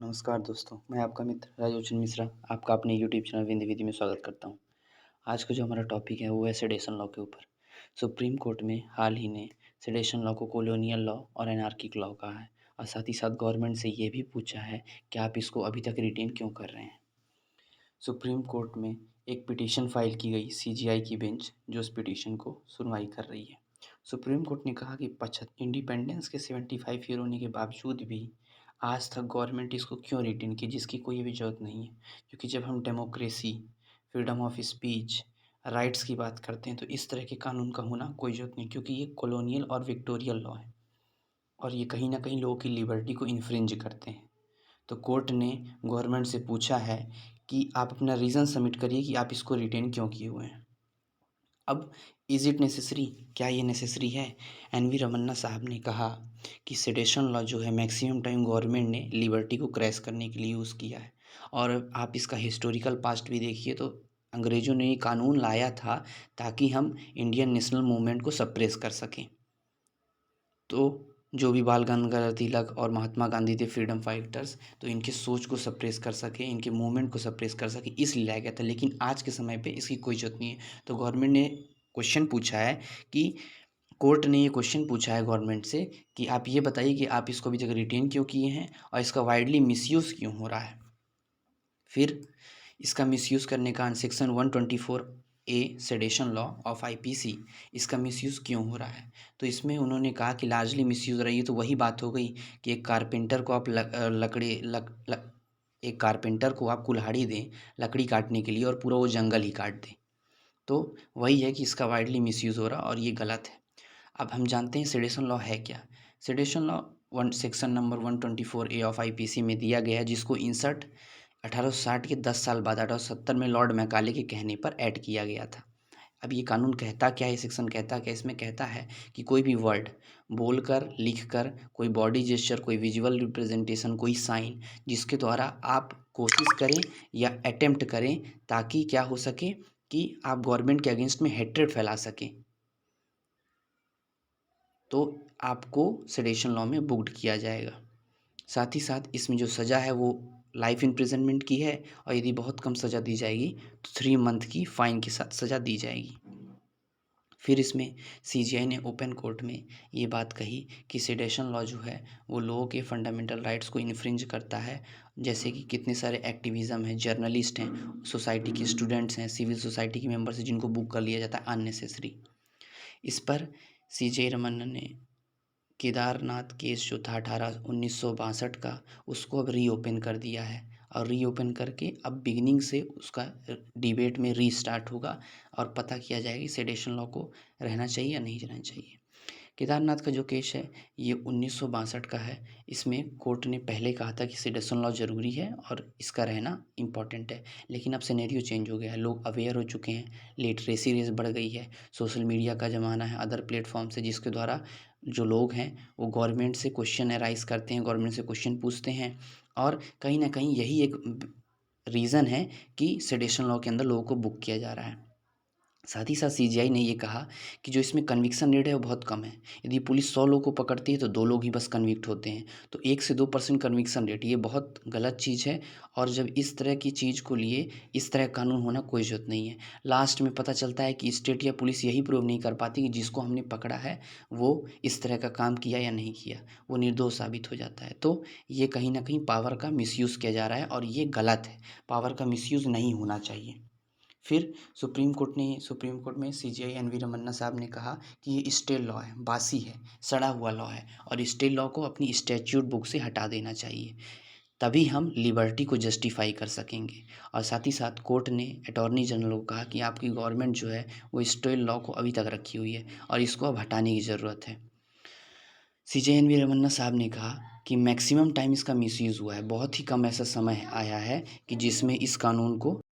नमस्कार दोस्तों, मैं आपका मित्र राजोचन मिश्रा आपका अपने यूट्यूब चैनल विंध्य विधि में स्वागत करता हूं। आज का जो हमारा टॉपिक है वो है सेडेशन लॉ के ऊपर। सुप्रीम कोर्ट में हाल ही ने सेडेशन लॉ को कॉलोनियल लॉ और एनार्किक लॉ कहा है और साथ ही साथ गवर्नमेंट से ये भी पूछा है कि आप इसको अभी तक रिटेन क्यों कर रहे हैं। सुप्रीम कोर्ट में एक पिटीशन फाइल की गई सीजीआई की बेंच जो उस पिटीशन को सुनवाई कर रही है। सुप्रीम कोर्ट ने कहा कि इंडिपेंडेंस के 75 ईयर होने के बावजूद भी आज तक गवर्नमेंट इसको क्यों रिटेन की, जिसकी कोई भी ज़रूरत नहीं है। क्योंकि जब हम democracy, freedom of speech, rights की बात करते हैं तो इस तरह के कानून का होना कोई ज़रूरत नहीं, क्योंकि ये कॉलोनियल और विक्टोरियल लॉ है और ये कहीं ना कहीं लोगों की लिबर्टी को इन्फ्रिंज करते हैं। तो कोर्ट ने गवर्नमेंट से पूछा है कि आप अपना रीज़न सबमिट करिए कि आप इसको रिटेन क्यों किए हुए हैं। अब इज़ इट नेसेसरी, क्या ये नेसेसरी है? एन.वी. रमन्ना साहब ने कहा कि सेडेशन लॉ जो है मैक्सिमम टाइम गवर्नमेंट ने लिबर्टी को क्रैश करने के लिए यूज़ किया है। और आप इसका हिस्टोरिकल पास्ट भी देखिए तो अंग्रेज़ों ने ये कानून लाया था ताकि हम इंडियन नेशनल मूवमेंट को सप्रेस कर सकें। तो जो भी बाल गंगाधर तिलक और महात्मा गांधी थे फ्रीडम फाइटर्स, तो इनकी सोच को सप्रेस कर सके, इनके मूवमेंट को सप्रेस कर सके, इसलिए लाया गया था। लेकिन आज के समय पे इसकी कोई ज़रूरत नहीं है। तो गवर्नमेंट ने क्वेश्चन पूछा है कि कोर्ट ने ये क्वेश्चन पूछा है गवर्नमेंट से कि आप ये बताइए कि आप इसको अभी तक रिटेन क्यों किए हैं और इसका वाइडली मिसयूज़ क्यों हो रहा है। फिर इसका मिसयूज़ करने का section 124A sedition law of IPC, इसका मिसयूज़ क्यों हो रहा है। तो इसमें उन्होंने कहा कि लार्जली मिसयूज़ रही है। तो वही बात हो गई कि एक कारपेंटर को आप एक कारपेंटर को आप कुल्हाड़ी दें लकड़ी काटने के लिए और पूरा वो जंगल ही काट दें। तो वही है कि इसका वाइडली मिसयूज़ हो रहा और ये गलत है। अब हम जानते हैं सेडेशन लॉ है क्या। Sedition law section number 124A of IPC में दिया गया है, जिसको इंसर्ट 1860 के 10 साल बाद 1870 में लॉर्ड मैकाले के कहने पर ऐड किया गया था। अब ये कानून कहता क्या है, ये सेक्शन कहता क्या? इसमें कहता है कि कोई भी वर्ड बोलकर, लिखकर, कोई बॉडी जेस्चर, कोई विजुअल रिप्रेजेंटेशन, कोई साइन जिसके द्वारा आप कोशिश करें या अटेम्प्ट करें ताकि क्या हो सके कि आप गवर्नमेंट के अगेंस्ट में हेट्रेड फैला सकें, तो आपको सेडेशन लॉ में बुक्ड किया जाएगा। साथ ही साथ इसमें जो सज़ा है वो लाइफ इम्प्रिजनमेंट की है और यदि बहुत कम सज़ा दी जाएगी तो 3 मंथ की फ़ाइन के साथ सज़ा दी जाएगी। फिर इसमें सीजीआई ने ओपन कोर्ट में ये बात कही कि सेडेशन लॉ जो है वो लोगों के फंडामेंटल राइट्स को इन्फ्रिंज करता है। जैसे कि कितने सारे एक्टिविज़म हैं, जर्नलिस्ट हैं, सोसाइटी के स्टूडेंट्स हैं, सिविल सोसाइटी के मेंबर्स हैं, जिनको बुक कर लिया जाता है अननेसेसरी। इस पर सीजे रमन्ना ने केदारनाथ केस जो था 1962 का, उसको अब रीओपन कर दिया है और रीओपन करके अब बिगिनिंग से उसका डिबेट में रीस्टार्ट होगा और पता किया जाएगा कि सेडेशन लॉ को रहना चाहिए या नहीं रहना चाहिए। केदारनाथ का जो केस है ये 1962 का है। इसमें कोर्ट ने पहले कहा था कि सेडेशन लॉ ज़रूरी है और इसका रहना इम्पॉर्टेंट है, लेकिन अब सिनेरियो चेंज हो गया है, लोग अवेयर हो चुके हैं, लिटरेसी रेस बढ़ गई है, सोशल मीडिया का ज़माना है, अदर प्लेटफॉर्म से, जिसके द्वारा जो लोग हैं वो गवर्नमेंट से क्वेश्चन एराइज करते हैं, गवर्नमेंट से क्वेश्चन पूछते हैं और कहीं ना कहीं यही एक रीज़न है कि सेडेशन लॉ के अंदर लोगों को बुक किया जा रहा है। साथ ही साथ सीजीआई ने ये कहा कि जो इसमें कन्विक्शन रेट है वो बहुत कम है। यदि पुलिस 100 लोग को पकड़ती है तो 2 लोग ही बस कन्विक्ट होते हैं। तो 1 से 2% कन्विक्शन रेट, ये बहुत गलत चीज़ है और जब इस तरह की चीज़ को लिए इस तरह कानून होना कोई ज़रूरत नहीं है। लास्ट में पता चलता है कि स्टेट या पुलिस यही प्रूव नहीं कर पाती कि जिसको हमने पकड़ा है वो इस तरह का काम किया या नहीं किया, वो निर्दोष साबित हो जाता है। तो ये कहीं न कहीं पावर का मिसयूज़ किया जा रहा है और ये गलत है। पावर का मिसयूज़ नहीं होना चाहिए। फिर सुप्रीम कोर्ट में सीजीआई एन.वी. रमन्ना साहब ने कहा कि ये स्टेट लॉ है, बासी है, सड़ा हुआ लॉ है और स्टेट लॉ को अपनी स्टैट्यूट बुक से हटा देना चाहिए, तभी हम लिबर्टी को जस्टिफाई कर सकेंगे। और साथ ही साथ कोर्ट ने अटॉर्नी जनरल को कहा कि आपकी गवर्नमेंट जो है वो स्टेट लॉ को अभी तक रखी हुई है और इसको अब हटाने की ज़रूरत है। सीजे एन.वी. रमन्ना साहब ने कहा कि मैक्सिमम टाइम इसका मिसयूज़ हुआ है, बहुत ही कम ऐसा समय आया है कि जिसमें इस कानून को